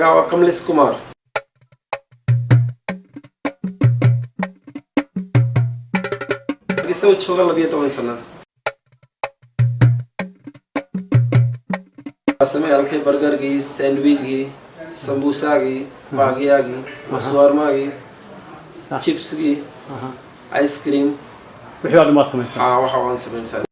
magaca Kamlesh Kumar. Hargeysa uu joogaa 12 sano. Samee halkay burgergii, sandwichgii, sambusaagii, baagiyaagii, maswarmaagii, chipsgii, ice cream. wixii aad ma sameeyay waxa waan sameeyay.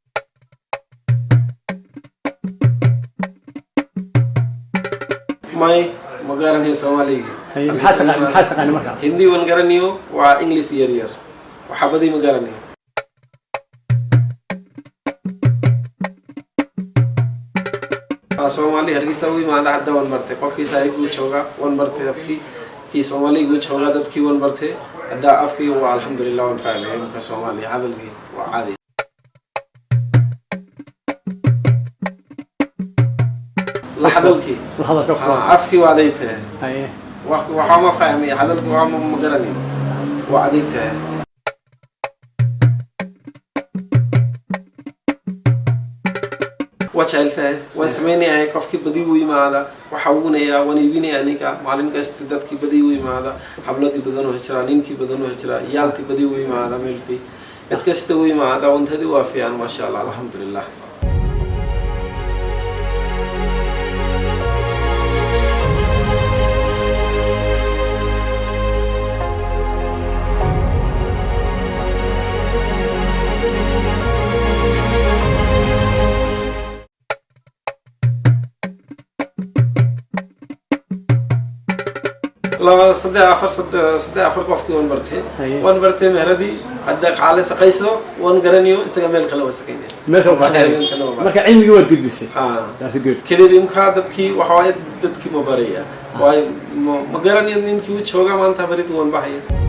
may magaran Soomaaliga. maxaa taqaan markaa Hindi wan garaniyo waa English yar waxa badii magaraniyo. Soomaali Hargeysa uu imaada hadda wan bartay qofkii saaxiibku jooga wan bartay afkii kii Soomaaliga jooga dadkii wan bartay hadda afkii waa alxamdulillah wan fahmay marka Soomaali hadalkii waa caadi. hadalkii afkii waa adeegtay waxa ma fahmay hadalkii waa ma garanayo waa adeegtay. وجعلته وسميني أنا كفكي بدي ويماذا وحاولنا ونبيني أنيكا معلم قصة دتكي بدي ويماذا حبلتي بدنو هجرا نينكي بدنو هجرا يالتي بدي ويماذا ملتي اتكست ويماذا وانتهدي وافي ما شاء الله الحمد لله. لا صدق أفر قفكي وان برتي مهردي عندك على سقيسه وان قرنيو إنسان كلام سكينه. مركا علمي جواد قد بسي. that's good. كده بيمكن دتكي وحوايد دتكي مبارية. واي مقرني إنك وتشوجا ما أنت بريت وان بحية.